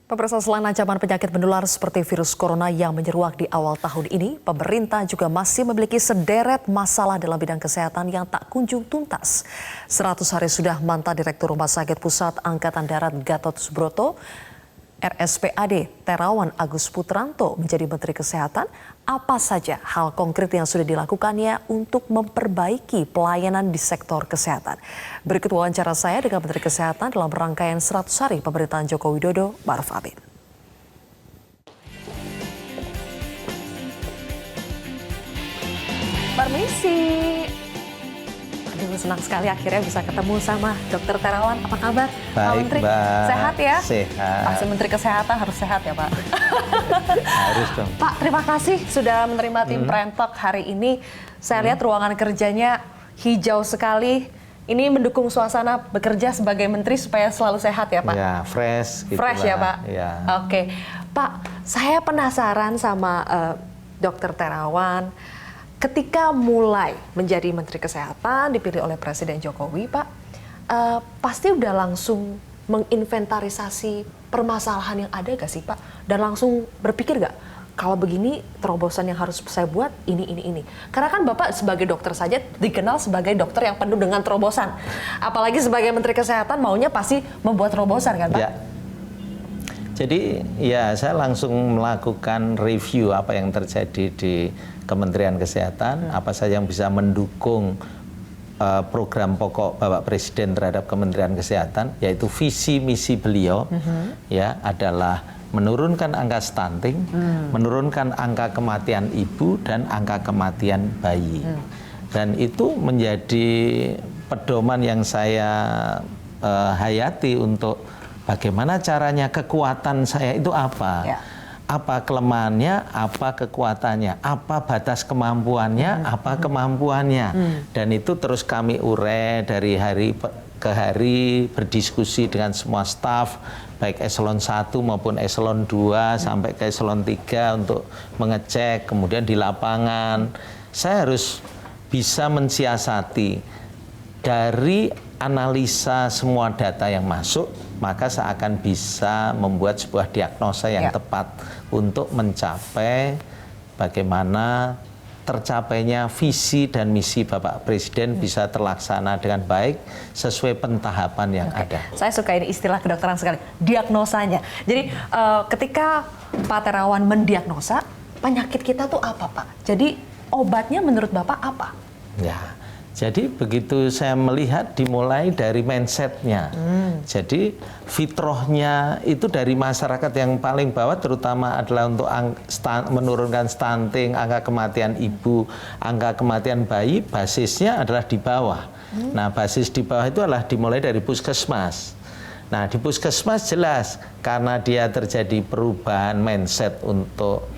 Pemirsa, selain ancaman penyakit menular seperti virus corona yang menyeruak di awal tahun ini, pemerintah juga masih memiliki sederet masalah dalam bidang kesehatan yang tak kunjung tuntas. 100 hari sudah mantan Direktur Rumah Sakit Pusat Angkatan Darat Gatot Subroto, RSPAD Terawan Agus Putranto menjadi Menteri Kesehatan. Apa saja hal konkret yang sudah dilakukannya untuk memperbaiki pelayanan di sektor kesehatan? Berikut wawancara saya dengan Menteri Kesehatan dalam rangkaian 100 hari pemerintahan Joko Widodo, Ma'ruf Amin. Permisi. Aduh, senang sekali akhirnya bisa ketemu sama Dokter Terawan. Apa kabar, Pak Menteri? Sehat ya? Sehat. Pasti Menteri Kesehatan harus sehat ya, Pak? Harus dong. Pak, terima kasih sudah menerima tim Prentalk hari ini. Saya lihat ruangan kerjanya hijau sekali. Ini mendukung suasana bekerja sebagai menteri supaya selalu sehat ya, Pak? Ya, fresh. Gitu fresh lah. Ya, Pak? Ya. Oke. Pak, saya penasaran sama Dokter Terawan. Ketika mulai menjadi Menteri Kesehatan, dipilih oleh Presiden Jokowi, Pak, pasti udah langsung menginventarisasi permasalahan yang ada gak sih, Pak? Dan langsung berpikir gak, kalau begini terobosan yang harus saya buat ini. Karena kan Bapak sebagai dokter saja dikenal sebagai dokter yang penuh dengan terobosan. Apalagi sebagai Menteri Kesehatan maunya pasti membuat terobosan kan, Pak? Ya. Jadi ya saya langsung melakukan review apa yang terjadi di Kementerian Kesehatan, apa saja yang bisa mendukung program pokok Bapak Presiden terhadap Kementerian Kesehatan, yaitu visi misi beliau ya adalah menurunkan angka stunting, menurunkan angka kematian ibu dan angka kematian bayi. Dan itu menjadi pedoman yang saya hayati untuk bagaimana caranya, kekuatan saya itu apa? Ya. Apa kelemahannya, apa kekuatannya, apa batas kemampuannya, apa kemampuannya. Dan itu terus kami urai dari hari ke hari, berdiskusi dengan semua staf, baik eselon 1 maupun eselon 2 sampai ke eselon 3 untuk mengecek. Kemudian di lapangan, saya harus bisa mensiasati dari analisa semua data yang masuk, maka saya akan bisa membuat sebuah diagnosa yang tepat untuk mencapai bagaimana tercapainya visi dan misi Bapak Presiden bisa terlaksana dengan baik sesuai pentahapan yang ada. Saya suka ini istilah kedokteran sekali, diagnosanya. Jadi ketika Pak Terawan mendiagnosa, penyakit kita tuh apa, Pak? Jadi obatnya menurut Bapak apa? Ya. Jadi begitu saya melihat dimulai dari mindsetnya. Jadi fitrahnya itu dari masyarakat yang paling bawah terutama adalah untuk menurunkan stunting, angka kematian ibu, angka kematian bayi, basisnya adalah di bawah. Nah, basis di bawah itu adalah dimulai dari puskesmas. Nah, di puskesmas jelas karena dia terjadi perubahan mindset untuk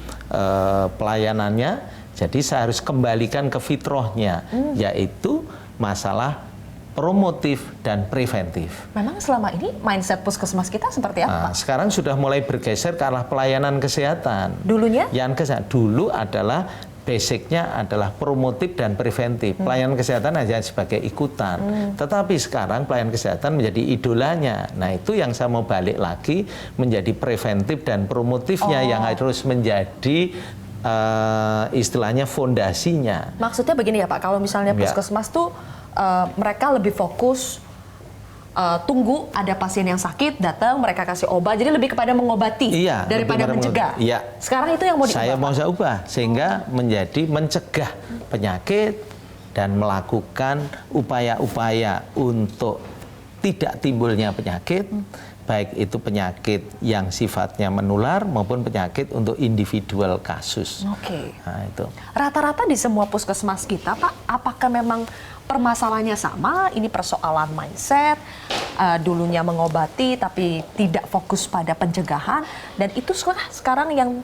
pelayanannya. Jadi saya harus kembalikan ke fitrahnya, yaitu masalah promotif dan preventif. Memang selama ini mindset puskesmas kita seperti apa? Nah, sekarang sudah mulai bergeser ke arah pelayanan kesehatan. Dulunya? Yang kesehatan dulu adalah basicnya adalah promotif dan preventif. Pelayanan kesehatan hanya sebagai ikutan. Tetapi sekarang pelayanan kesehatan menjadi idolanya. Nah, itu yang saya mau balik lagi menjadi preventif dan promotifnya yang harus menjadi istilahnya fondasinya. Maksudnya begini ya Pak, kalau misalnya puskesmas tuh mereka lebih fokus tunggu ada pasien yang sakit datang mereka kasih obat, jadi lebih kepada mengobati daripada mencegah. Sekarang itu yang mau diubah. Saya mau saya ubah sehingga menjadi mencegah penyakit dan melakukan upaya-upaya untuk tidak timbulnya penyakit. Baik itu penyakit yang sifatnya menular maupun penyakit untuk individual kasus. Oke. Nah, itu. Rata-rata di semua puskesmas kita, Pak, apakah memang permasalahannya sama? Ini persoalan mindset, dulunya mengobati tapi tidak fokus pada pencegahan, dan itu sekarang yang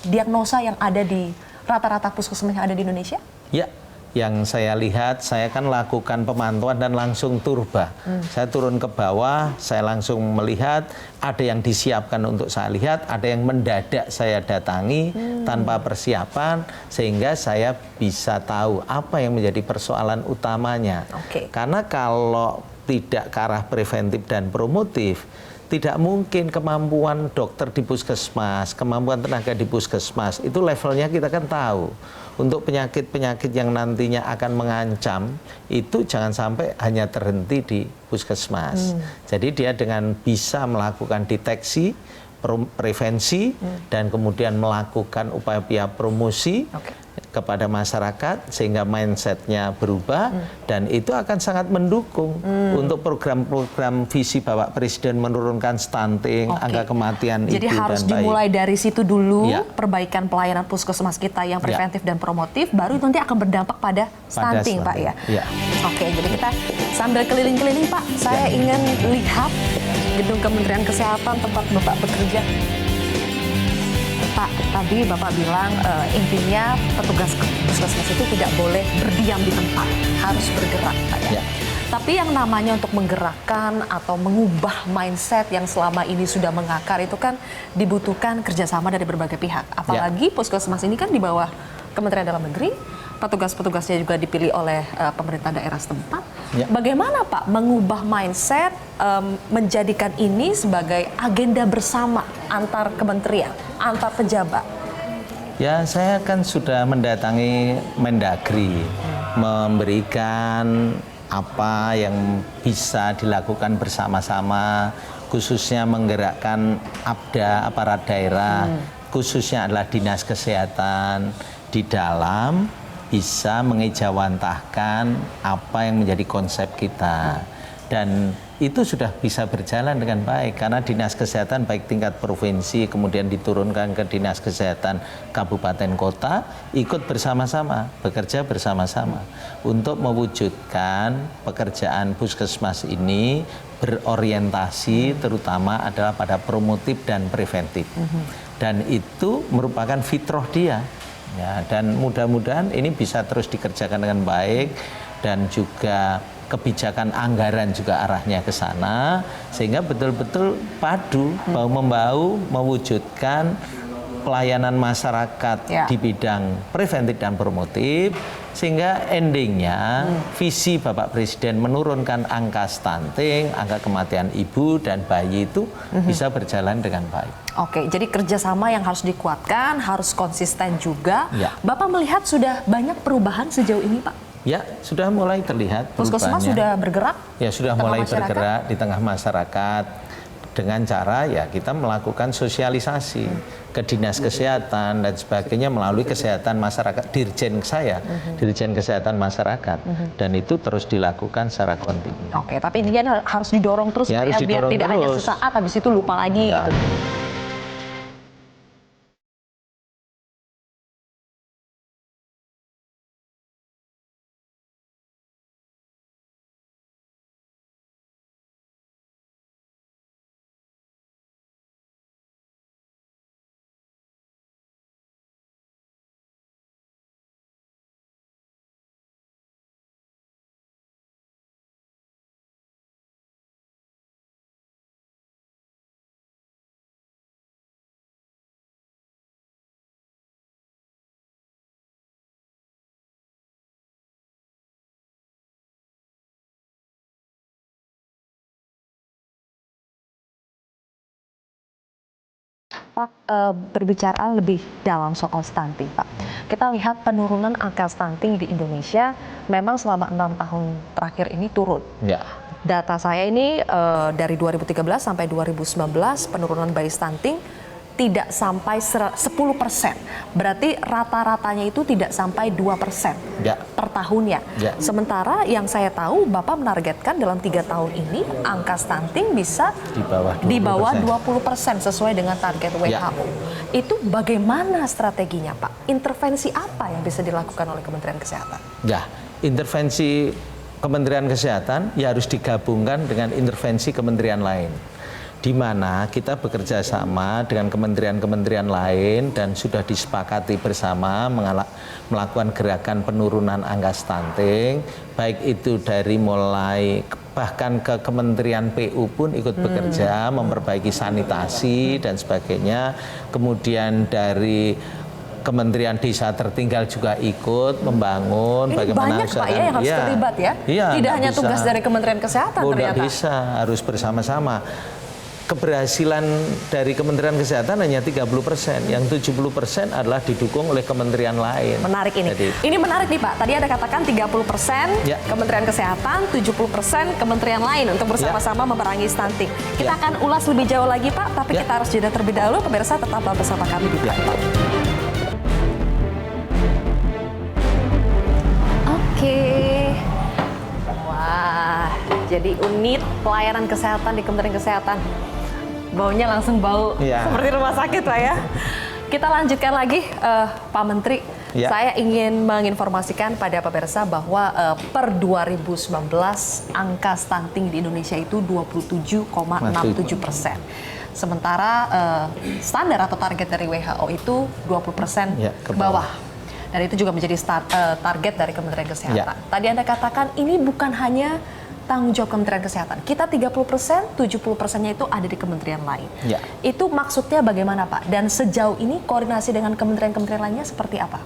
diagnosa yang ada di rata-rata puskesmas yang ada di Indonesia? Ya. Yang saya lihat, saya kan lakukan pemantauan dan langsung turba. Saya turun ke bawah, saya langsung melihat ada yang disiapkan untuk saya lihat, ada yang mendadak saya datangi tanpa persiapan, sehingga saya bisa tahu apa yang menjadi persoalan utamanya. Karena kalau tidak ke arah preventif dan promotif, tidak mungkin kemampuan dokter di puskesmas, kemampuan tenaga di puskesmas, itu levelnya kita kan tahu. Untuk penyakit-penyakit yang nantinya akan mengancam, itu jangan sampai hanya terhenti di puskesmas. Jadi dia dengan bisa melakukan deteksi, prevensi, dan kemudian melakukan upaya-upaya promosi kepada masyarakat sehingga mindsetnya berubah, dan itu akan sangat mendukung untuk program-program visi Bapak Presiden menurunkan stunting, angka kematian Jadi ibu harus dan bayi. dimulai dari situ dulu, perbaikan pelayanan puskesmas kita yang preventif dan promotif, baru nanti akan berdampak pada stunting, Pak ya. Oke, jadi kita sambil keliling-keliling, Pak, saya ingin lihat gedung Kementerian Kesehatan tempat Bapak bekerja. Pak, tadi Bapak bilang intinya petugas puskesmas itu tidak boleh berdiam di tempat, harus bergerak, Pak ya. Tapi yang namanya untuk menggerakkan atau mengubah mindset yang selama ini sudah mengakar itu kan dibutuhkan kerjasama dari berbagai pihak. Apalagi puskesmas ini kan di bawah Kementerian Dalam Negeri, petugas-petugasnya juga dipilih oleh pemerintah daerah setempat. Bagaimana Pak mengubah mindset, menjadikan ini sebagai agenda bersama antar kementerian, antar pejabat? Ya, saya kan sudah mendatangi Mendagri, memberikan apa yang bisa dilakukan bersama-sama, khususnya menggerakkan APDA, aparat daerah, khususnya adalah Dinas Kesehatan di dalam bisa mengejawantahkan apa yang menjadi konsep kita. Dan itu sudah bisa berjalan dengan baik karena Dinas Kesehatan baik tingkat provinsi kemudian diturunkan ke Dinas Kesehatan kabupaten kota ikut bersama-sama, bekerja bersama-sama untuk mewujudkan pekerjaan puskesmas ini berorientasi terutama adalah pada promotif dan preventif. Dan itu merupakan fitrah dia. Ya, dan mudah-mudahan ini bisa terus dikerjakan dengan baik dan juga kebijakan anggaran juga arahnya ke sana sehingga betul-betul padu bahu-membahu mewujudkan pelayanan masyarakat di bidang preventif dan promotif sehingga endingnya visi Bapak Presiden menurunkan angka stunting, angka kematian ibu dan bayi itu bisa berjalan dengan baik. Oke, jadi kerjasama yang harus dikuatkan, harus konsisten juga. Bapak melihat sudah banyak perubahan sejauh ini, Pak? Ya, sudah mulai terlihat perubahannya. Puskesmas sudah bergerak? Ya, sudah mulai bergerak di tengah masyarakat dengan cara ya kita melakukan sosialisasi ke Dinas Kesehatan dan sebagainya melalui kesehatan masyarakat, Dirjen saya, Dirjen Kesehatan Masyarakat, dan itu terus dilakukan secara kontinu. Oke, tapi ini harus didorong terus ya, biar tidak hanya sesaat habis itu lupa lagi. Pak, berbicara lebih dalam soal stunting, Pak. Kita lihat penurunan angka stunting di Indonesia memang selama 6 tahun terakhir ini turun. Data saya ini dari 2013 sampai 2019 penurunan bayi stunting tidak sampai 10%. Berarti rata-ratanya itu tidak sampai 2% per tahunnya. Sementara yang saya tahu Bapak menargetkan dalam 3 tahun ini angka stunting bisa di bawah 20% sesuai dengan target WHO. Itu bagaimana strateginya, Pak? Intervensi apa yang bisa dilakukan oleh Kementerian Kesehatan? Ya, intervensi Kementerian Kesehatan ya harus digabungkan dengan intervensi kementerian lain, di mana kita bekerja sama dengan kementerian-kementerian lain dan sudah disepakati bersama melakukan gerakan penurunan angka stunting, baik itu dari mulai bahkan ke Kementerian PU pun ikut bekerja, memperbaiki sanitasi dan sebagainya, kemudian dari Kementerian Desa Tertinggal juga ikut membangun. Ini banyak Pak ya yang harus terlibat ya? Iya, tidak hanya bisa. Tugas dari Kementerian Kesehatan ternyata. Tidak bisa, harus bersama-sama. Keberhasilan dari Kementerian Kesehatan hanya 30%, yang 70% adalah didukung oleh kementerian lain. Menarik ini. Ini menarik nih Pak, tadi ada katakan 30% Kementerian Kesehatan, 70% kementerian lain untuk bersama-sama memerangi stunting. Kita akan ulas lebih jauh lagi Pak, tapi kita harus jeda terlebih dahulu. Pemirsa tetaplah bersama kami di Prime Talk. Wah, jadi unit pelayanan kesehatan di Kementerian Kesehatan. Baunya langsung bau seperti rumah sakit Pak ya. Kita lanjutkan lagi Pak Menteri. Saya ingin menginformasikan pada pemirsa bahwa per 2019 angka stunting di Indonesia itu 27,67%. Sementara standar atau target dari WHO itu 20% ke bawah. Dan itu juga menjadi target dari Kementerian Kesehatan. Tadi Anda katakan ini bukan hanya tanggung jawab Kementerian Kesehatan. Kita 30%, 70%-nya itu ada di kementerian lain. Itu maksudnya bagaimana Pak? Dan sejauh ini koordinasi dengan kementerian-kementerian lainnya seperti apa?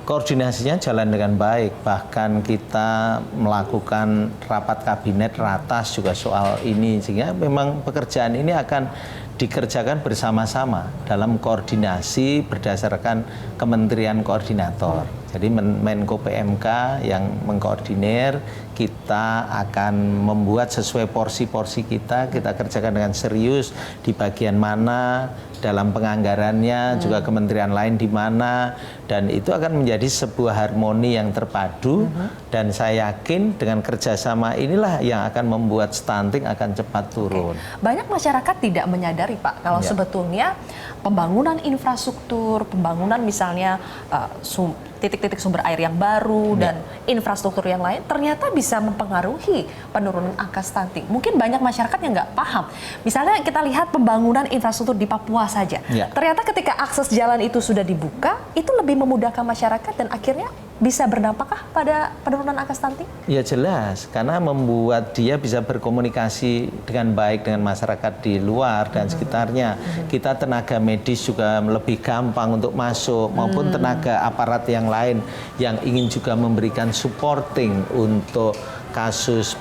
Koordinasinya jalan dengan baik. Bahkan kita melakukan rapat kabinet ratas juga soal ini. Sehingga memang pekerjaan ini akan dikerjakan bersama-sama dalam koordinasi berdasarkan kementerian koordinator. Jadi Menko PMK yang mengkoordinir, kita akan membuat sesuai porsi-porsi kita kerjakan dengan serius di bagian mana, dalam penganggarannya, juga kementerian lain di mana, dan itu akan menjadi sebuah harmoni yang terpadu, dan saya yakin dengan kerjasama inilah yang akan membuat stunting akan cepat turun. Banyak masyarakat tidak menyadari Pak, kalau sebetulnya pembangunan infrastruktur, pembangunan misalnya titik-titik sumber air yang baru dan infrastruktur yang lain ternyata bisa mempengaruhi penurunan angka stunting. Mungkin banyak masyarakat yang nggak paham. Misalnya kita lihat pembangunan infrastruktur di Papua saja. Ternyata ketika akses jalan itu sudah dibuka, itu lebih memudahkan masyarakat dan akhirnya bisa berdampakkah pada penurunan angka stunting? Ya jelas, karena membuat dia bisa berkomunikasi dengan baik dengan masyarakat di luar dan sekitarnya. Kita tenaga medis juga lebih gampang untuk masuk, maupun tenaga aparat yang lain yang ingin juga memberikan supporting untuk kasus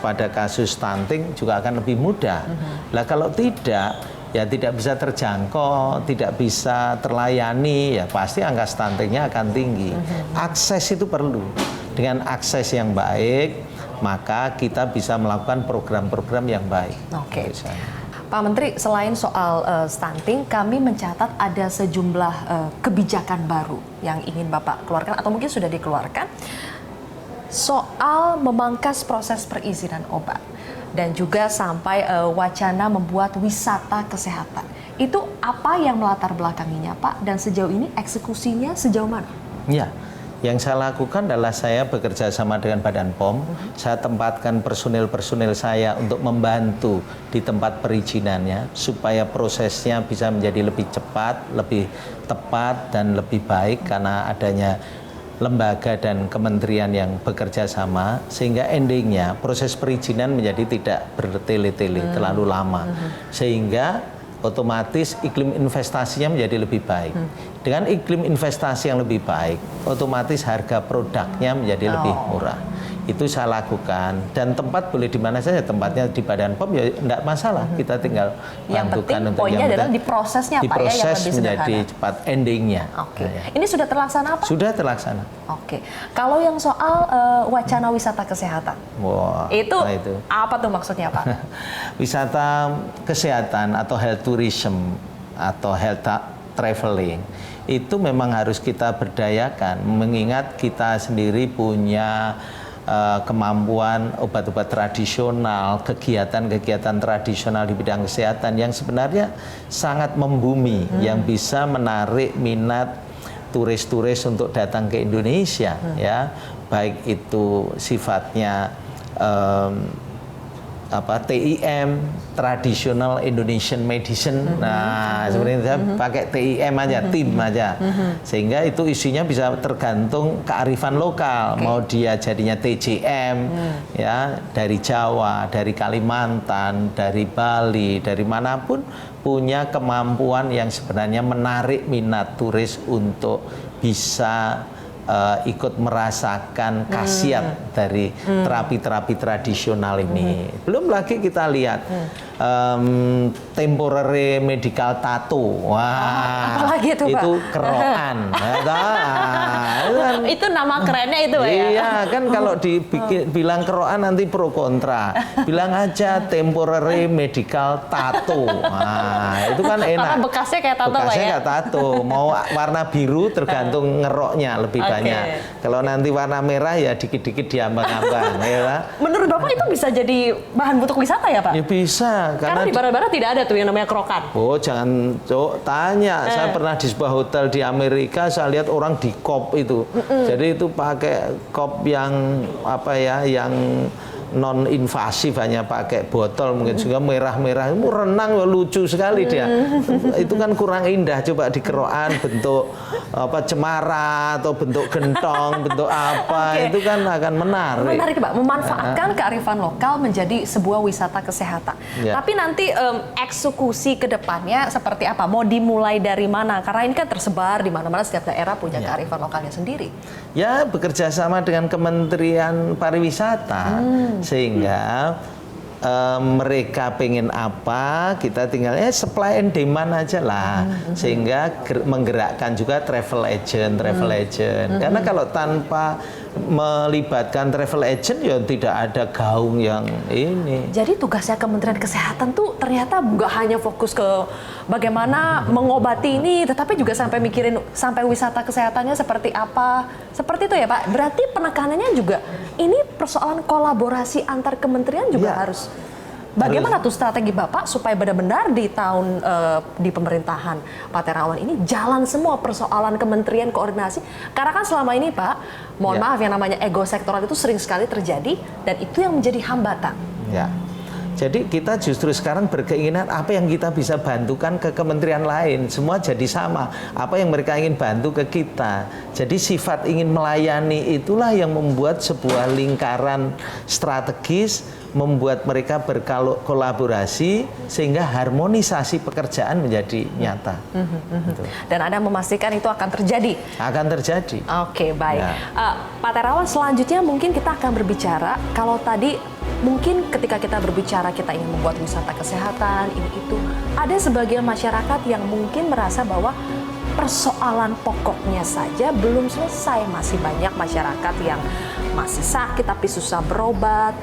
stunting juga akan lebih mudah. Lah kalau tidak, ya tidak bisa terjangkau, tidak bisa terlayani, ya pasti angka stuntingnya akan tinggi. Akses itu perlu. Dengan akses yang baik, maka kita bisa melakukan program-program yang baik. Pak Menteri, selain soal stunting, kami mencatat ada sejumlah kebijakan baru yang ingin Bapak keluarkan atau mungkin sudah dikeluarkan soal memangkas proses perizinan obat. Dan juga sampai wacana membuat wisata kesehatan. Itu apa yang melatar belakanginya Pak? Dan sejauh ini eksekusinya sejauh mana? Ya, yang saya lakukan adalah saya bekerja sama dengan Badan POM. Saya tempatkan personil-personil saya untuk membantu di tempat perizinannya supaya prosesnya bisa menjadi lebih cepat, lebih tepat, dan lebih baik karena adanya lembaga dan kementerian yang bekerja sama, sehingga endingnya proses perizinan menjadi tidak bertele-tele terlalu lama, sehingga otomatis iklim investasinya menjadi lebih baik. Dengan iklim investasi yang lebih baik, otomatis harga produknya menjadi lebih murah. Itu saya lakukan, dan tempat boleh di mana saja, tempatnya di Badan POM ya enggak masalah, kita tinggal bantukan untuk poinnya adalah di prosesnya Pak ya, yang lebih sederhana. menjadi cepat endingnya. Ini sudah terlaksana Pak? Sudah terlaksana. Kalau yang soal wacana wisata kesehatan, itu apa tuh maksudnya Pak? Wisata kesehatan atau health tourism atau health traveling itu memang harus kita berdayakan, mengingat kita sendiri punya kemampuan obat-obat tradisional, kegiatan-kegiatan tradisional di bidang kesehatan yang sebenarnya sangat membumi, yang bisa menarik minat turis-turis untuk datang ke Indonesia, ya, baik itu sifatnya TIM, Traditional Indonesian Medicine. Nah, seperti itu saya pakai TIM aja, tim aja. Sehingga itu isinya bisa tergantung kearifan lokal. Mau dia jadinya TJM, ya dari Jawa, dari Kalimantan, dari Bali, dari manapun punya kemampuan yang sebenarnya menarik minat turis untuk bisa ikut merasakan khasiat dari terapi-terapi tradisional ini. Belum lagi kita lihat temporary medical tattoo. Wah, apalagi itu, Pak? Itu kerokan. Itu nama kerennya itu, Pak, ya? Iya, kan kalau bilang kerokan nanti pro kontra. Bilang aja temporary medical tattoo. Nah, itu kan enak. Karena bekasnya kayak tato, Pak, ya? Bekasnya kayak tato. Mau warna biru tergantung ngeroknya lebih banyak. Kalau nanti warna merah ya dikit-dikit diambang-ambang. Ya. Menurut Bapak itu bisa jadi bahan untuk wisata ya, Pak? Ya bisa. Karena di barat-barat tidak ada tuh yang namanya kerokan. Oh, jangan tanya. Saya pernah di sebuah hotel di Amerika, saya lihat orang di kop itu. Jadi itu pakai kop yang yang non invasif, hanya pakai botol mungkin juga merah-merah, itu renang lucu sekali dia. Itu kan kurang indah. Coba di kerokan bentuk cemara atau bentuk gentong, bentuk apa, itu kan akan menarik. Menarik, Pak, memanfaatkan kearifan lokal menjadi sebuah wisata kesehatan. Tapi nanti eksekusi ke depannya seperti apa? Mau dimulai dari mana? Karena ini kan tersebar di mana-mana, setiap daerah punya kearifan lokalnya sendiri. Ya, bekerja sama dengan Kementerian Pariwisata. Sehingga mereka pengen apa, kita tinggal supply and demand aja lah. Sehingga menggerakkan juga travel agent. Karena kalau tanpa melibatkan travel agent ya tidak ada gaung yang ini. Jadi tugasnya Kementerian Kesehatan tuh ternyata nggak hanya fokus ke bagaimana mengobati ini, tetapi juga sampai mikirin sampai wisata kesehatannya seperti apa. Seperti itu ya, Pak. Berarti penekanannya juga ini persoalan kolaborasi antar kementerian juga harus. Bagaimana tuh strategi Bapak supaya benar-benar di tahun di pemerintahan Pak Terawan ini jalan semua persoalan kementerian koordinasi? Karena kan selama ini, Pak, mohon maaf, yang namanya ego sektoral itu sering sekali terjadi dan itu yang menjadi hambatan. Ya. Jadi kita justru sekarang berkeinginan apa yang kita bisa bantukan ke kementerian lain. Semua jadi sama. Apa yang mereka ingin bantu ke kita. Jadi sifat ingin melayani itulah yang membuat sebuah lingkaran strategis, membuat mereka berkolaborasi sehingga harmonisasi pekerjaan menjadi nyata. Dan Anda memastikan itu akan terjadi? Akan terjadi. Oke, baik. Ya. Pak Terawan, selanjutnya mungkin kita akan berbicara, kalau tadi mungkin ketika kita berbicara kita ingin membuat wisata kesehatan, ini itu, ada sebagian masyarakat yang mungkin merasa bahwa persoalan pokoknya saja belum selesai. Masih banyak masyarakat yang masih sakit tapi susah berobat.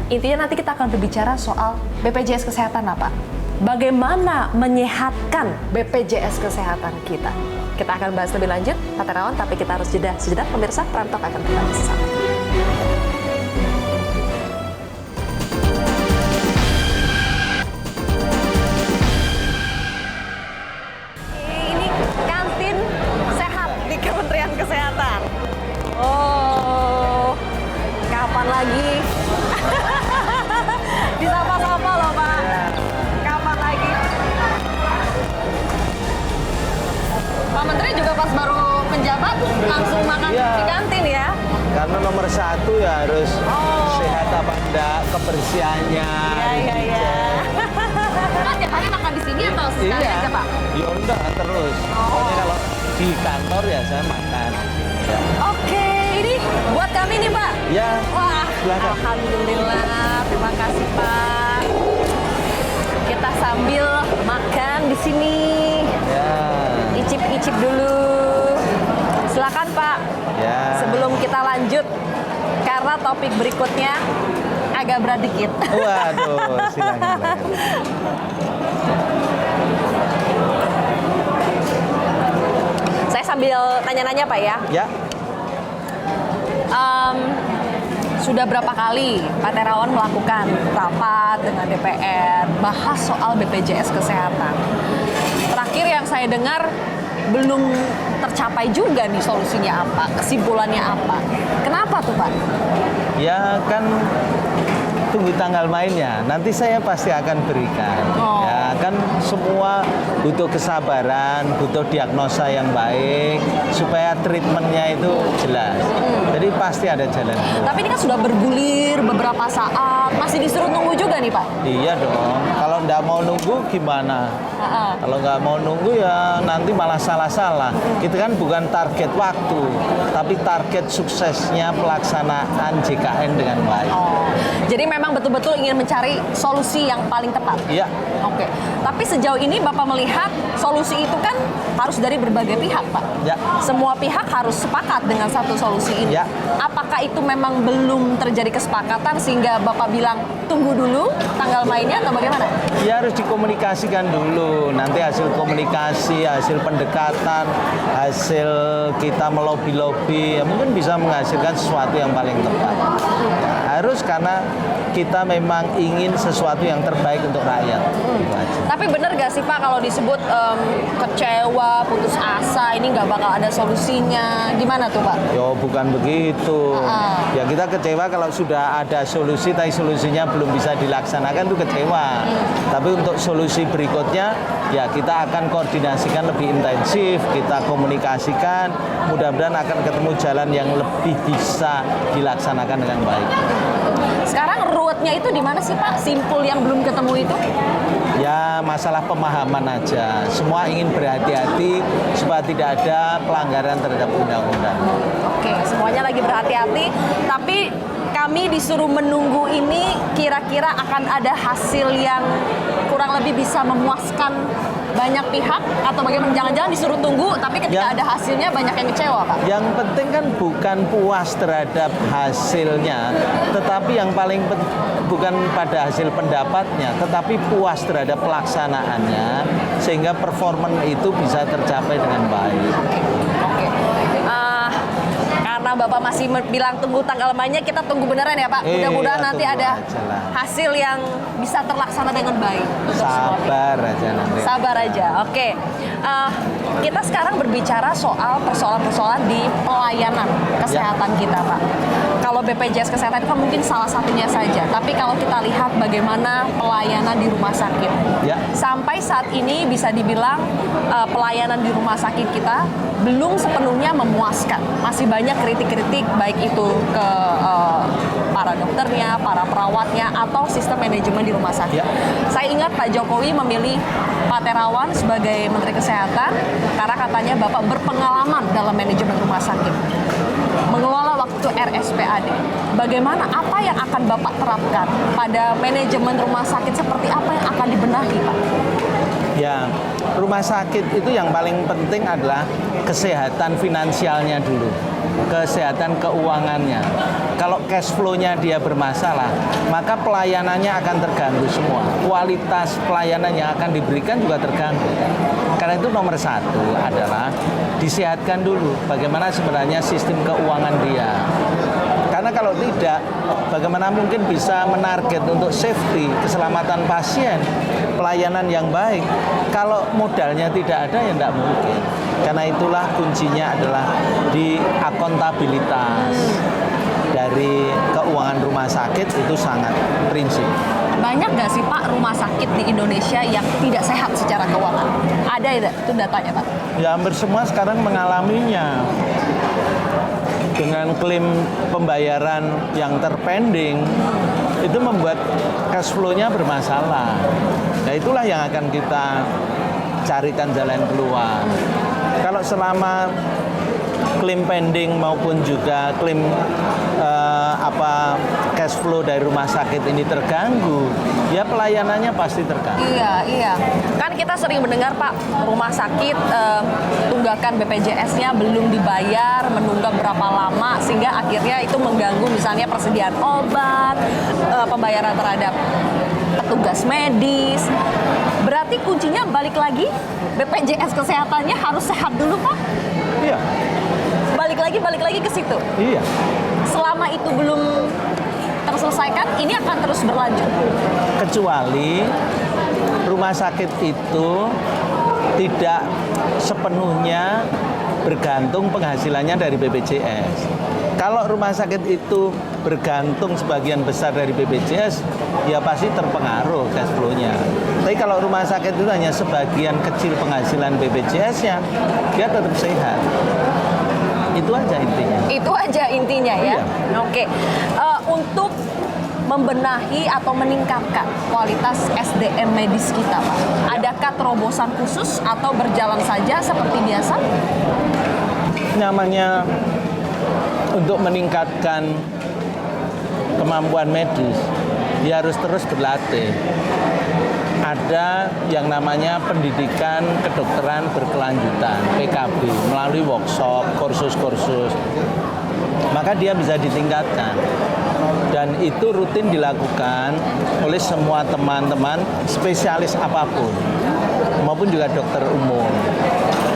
Intinya nanti kita akan berbicara soal BPJS Kesehatan, Pak. Bagaimana menyehatkan BPJS Kesehatan kita. Kita akan bahas lebih lanjut, Pak Terawan, tapi kita harus jeda sejenak. Pemirsa, Prime Talk akan kembali sesaat lagi. Kesehatan. Oh, kapan lagi? Disapa-sapa loh, Pak. Kapan lagi? Pak Menteri juga pas baru menjabat langsung makan di kantin ya? Karena nomor satu ya harus sehat apa enggak, kebersihannya. Iya. Kan tiap hari makan di sini atau sekali aja, Pak? Ya enggak, terus. Pokoknya kalau di kantor ya saya makan. Ya. Oke, ini buat kami nih, Pak. Ya. Wah, silakan. Alhamdulillah, terima kasih, Pak. Kita sambil makan di sini. Ya. Icip-icip dulu. Silakan, Pak. Ya. Sebelum kita lanjut, karena topik berikutnya agak berat dikit. Waduh, silakan. Saya sambil nanya-nanya, Pak, ya. Ya. Sudah berapa kali Pak Terawan melakukan rapat dengan DPR bahas soal BPJS Kesehatan? Terakhir yang saya dengar belum tercapai juga nih solusinya apa, kesimpulannya apa. Kenapa tuh, Pak? Ya kan tunggu tanggal mainnya. Nanti saya pasti akan berikan. Ya, kan semua butuh kesabaran, butuh diagnosa yang baik supaya treatmentnya itu jelas. Jadi pasti ada jalan keluar. Tapi ini kan sudah bergulir beberapa saat, masih disuruh tunggu juga nih Pak? Iya dong. Kalau nggak mau nunggu gimana? Kalau nggak mau nunggu ya nanti malah salah-salah. Itu kan bukan target waktu, tapi target suksesnya pelaksanaan JKN dengan baik. Jadi memang betul-betul ingin mencari solusi yang paling tepat? Iya. Oke. Tapi sejauh ini Bapak melihat solusi itu kan harus dari berbagai pihak Pak? Ya. Semua pihak harus sepakat dengan satu solusi ini. Ya. Apakah itu memang belum terjadi kesepakatan sehingga Bapak bilang tunggu dulu tanggal mainnya atau bagaimana? Ya harus dikomunikasikan dulu. Nanti hasil komunikasi, hasil pendekatan, hasil kita melobi-lobi, ya mungkin bisa menghasilkan sesuatu yang paling tepat. Ya, harus karena kita memang ingin sesuatu yang terbaik untuk rakyat. Gitu aja. Tapi benar gak sih Pak kalau disebut kecewa, putus asa, ini nggak bakal ada solusinya? Gimana tuh Pak? Yo bukan begitu. Ya kita kecewa kalau sudah ada solusi, tapi solusinya belum bisa dilaksanakan itu kecewa. Tapi untuk solusi berikutnya, ya kita akan koordinasikan lebih intensif, kita komunikasikan, mudah-mudahan akan ketemu jalan yang lebih bisa dilaksanakan dengan baik. Sekarang ruwetnya itu di mana sih Pak? Simpul yang belum ketemu itu? Ya masalah pemahaman aja. Semua ingin berhati-hati supaya tidak ada pelanggaran terhadap undang-undang. Oke, semuanya lagi berhati-hati. Tapi kami disuruh menunggu ini kira-kira akan ada hasil yang kurang lebih bisa memuaskan banyak pihak atau bagaimana? Jangan-jangan disuruh tunggu tapi ketika ada hasilnya banyak yang kecewa Pak? Yang penting kan bukan puas terhadap hasilnya, tetapi yang paling bukan pada hasil pendapatnya, tetapi puas terhadap pelaksanaannya sehingga performan itu bisa tercapai dengan baik. Oke. Karena Bapak masih bilang tunggu tanggal mainnya, kita tunggu beneran ya Pak. Mudah-mudahan nanti ada hasil yang bisa terlaksana dengan baik. Sabar aja nanti. Sabar aja, oke. Kita sekarang berbicara soal persoalan-persoalan di pelayanan kesehatan kita Pak. Kalau BPJS Kesehatan itu kan mungkin salah satunya saja. Tapi kalau kita lihat bagaimana pelayanan di rumah sakit. Sampai saat ini bisa dibilang pelayanan di rumah sakit kita belum sepenuhnya memuaskan. Masih banyak kritik-kritik baik itu ke para dokternya, para perawatnya, atau sistem manajemen di rumah sakit. Saya ingat Pak Jokowi memilih Pak Terawan sebagai Menteri Kesehatan karena katanya Bapak berpengalaman dalam manajemen rumah sakit. Mengelola waktu RSPAD. Bagaimana, apa yang akan Bapak terapkan pada manajemen rumah sakit, seperti apa yang akan dibenahi Pak? Ya, rumah sakit itu yang paling penting adalah kesehatan finansialnya dulu, kesehatan keuangannya. Kalau cash flow-nya dia bermasalah, maka pelayanannya akan terganggu semua. Kualitas pelayanan yang akan diberikan juga terganggu. Karena itu nomor satu adalah disehatkan dulu bagaimana sebenarnya sistem keuangan dia. Karena kalau tidak, bagaimana mungkin bisa menarget untuk safety, keselamatan pasien, pelayanan yang baik. Kalau modalnya tidak ada, ya tidak mungkin. Karena itulah kuncinya adalah di akuntabilitas dari keuangan rumah sakit itu sangat prinsip. Banyak nggak sih Pak rumah sakit di Indonesia yang tidak sehat secara keuangan? Ada ya, itu datanya Pak? Ya hampir semua sekarang mengalaminya. Dengan klaim pembayaran yang terpending, itu membuat cash flow-nya bermasalah. Nah itulah yang akan kita carikan jalan keluar. Kalau selama klaim pending maupun juga klaim cash flow dari rumah sakit ini terganggu, ya pelayanannya pasti terganggu. Iya. Kan kita sering mendengar Pak, rumah sakit tunggakan BPJS-nya belum dibayar, menunggak berapa lama, sehingga akhirnya itu mengganggu misalnya persediaan obat, pembayaran terhadap petugas medis. Berarti kuncinya balik lagi, BPJS kesehatannya harus sehat dulu Pak? Iya. Balik lagi ke situ. Iya. Selama itu belum terselesaikan, ini akan terus berlanjut. Kecuali rumah sakit itu tidak sepenuhnya bergantung penghasilannya dari BPJS. Kalau rumah sakit itu bergantung sebagian besar dari BPJS, ya pasti terpengaruh cash flow-nya. Tapi kalau rumah sakit itu hanya sebagian kecil penghasilan BPJS-nya, dia tetap sehat. Itu aja intinya. Itu aja intinya ya. Iya. Oke. Untuk membenahi atau meningkatkan kualitas SDM medis kita, Pak. Adakah terobosan khusus atau berjalan saja seperti biasa? Namanya untuk meningkatkan kemampuan medis, dia harus terus berlatih. Ada yang namanya pendidikan kedokteran berkelanjutan, PKB, melalui workshop, kursus-kursus. Maka dia bisa ditingkatkan. Dan itu rutin dilakukan oleh semua teman-teman spesialis apapun, maupun juga dokter umum.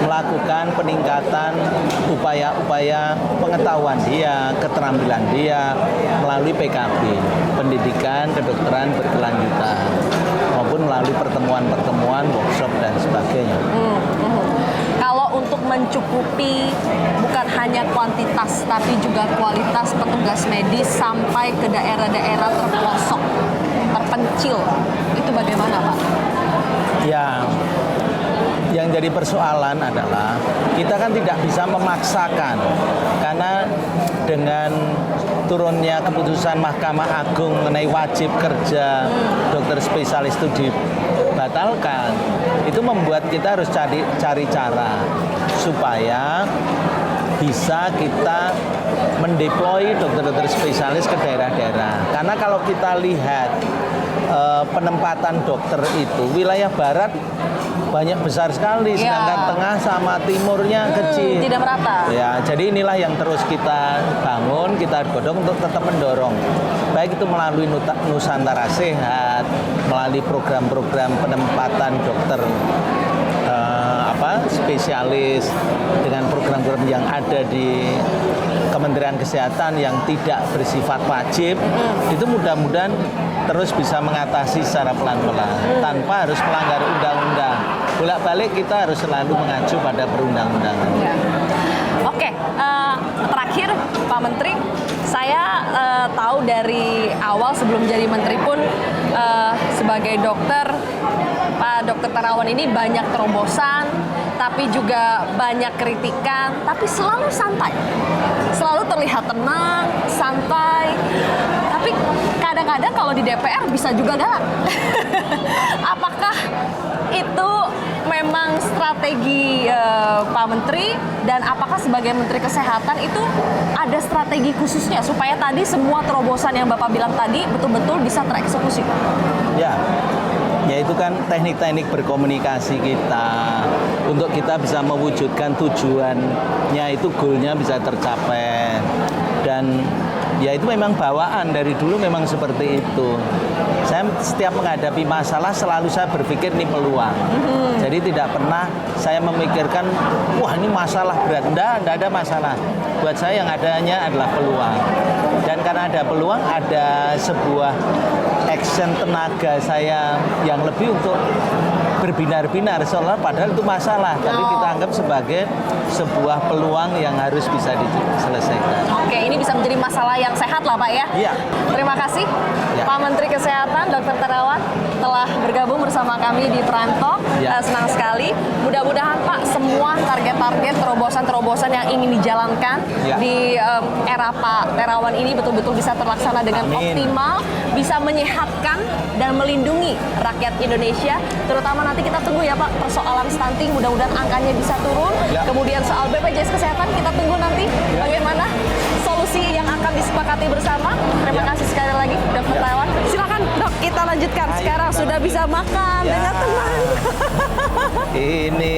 Melakukan peningkatan upaya-upaya pengetahuan dia, keterampilan dia melalui PKB, pendidikan kedokteran berkelanjutan, maupun melalui pertemuan-pertemuan, workshop dan sebagainya. Kalau untuk mencukupi bukan hanya kuantitas tapi juga kualitas petugas medis sampai ke daerah-daerah terpelosok, terpencil, itu bagaimana, Pak? Ya, yang jadi persoalan adalah kita kan tidak bisa memaksakan, karena dengan turunnya keputusan Mahkamah Agung mengenai wajib kerja dokter spesialis itu dibatalkan, itu membuat kita harus cari cara supaya bisa kita mendeploy dokter-dokter spesialis ke daerah-daerah. Karena kalau kita lihat penempatan dokter itu, wilayah barat banyak besar sekali, sedangkan tengah sama timurnya kecil. Tidak merata. Ya, jadi inilah yang terus kita bangun, kita godong untuk tetap mendorong. Baik itu melalui Nusantara Sehat, melalui program-program penempatan dokter spesialis, dengan program-program yang ada di Kementerian Kesehatan yang tidak bersifat wajib, itu mudah-mudahan terus bisa mengatasi secara pelan-pelan tanpa harus melanggar undang-undang. Bolak-balik kita harus selalu mengacu pada perundang-undangan. Ya. Oke, terakhir Pak Menteri, saya tahu dari awal sebelum jadi Menteri pun sebagai dokter, Pak Dokter Terawan ini banyak terobosan, tapi juga banyak kritikan, tapi selalu santai, selalu terlihat tenang, santai. Tapi kadang-kadang kalau di DPR bisa juga galak. Apakah itu memang strategi Pak Menteri, dan apakah sebagai Menteri Kesehatan itu ada strategi khususnya supaya tadi semua terobosan yang Bapak bilang tadi betul-betul bisa tereksekusi? Ya, yaitu kan teknik-teknik berkomunikasi kita untuk kita bisa mewujudkan tujuannya, itu goalnya bisa tercapai. Dan ya itu memang bawaan dari dulu memang seperti itu. Saya setiap menghadapi masalah selalu saya berpikir ini peluang. Jadi tidak pernah saya memikirkan, wah ini masalah berat. Tidak ada masalah. Buat saya yang adanya adalah peluang. Dan karena ada peluang, ada sebuah action tenaga saya yang lebih untuk berbinar-binar, seolah padahal itu masalah, tapi kita anggap sebagai sebuah peluang yang harus bisa diselesaikan. Oke, ini bisa menjadi masalah yang sehat lah Pak ya. Iya. Terima kasih Ya. Pak Menteri Kesehatan Dr. Terawan telah bergabung bersama kami di Perantok. Ya. Senang sekali. Mudah-mudahan Pak semua target-target terobosan-terobosan yang ingin dijalankan Ya. di era Pak Terawan ini betul-betul bisa terlaksana dengan Amin. optimal, bisa menyehatkan dan melindungi rakyat Indonesia. Terutama nanti kita tunggu ya Pak persoalan stunting, mudah-mudahan angkanya bisa turun. Ya. Kemudian soal BPJS Kesehatan kita tunggu nanti bagaimana solusi yang akan disepakati bersama. Terima Ya. kasih sekali lagi Dr. Terawan. Silakan Dok, kita lanjutkan. Ayo, Sekarang kita sudah bisa makan Ya. dengan tenang. Ini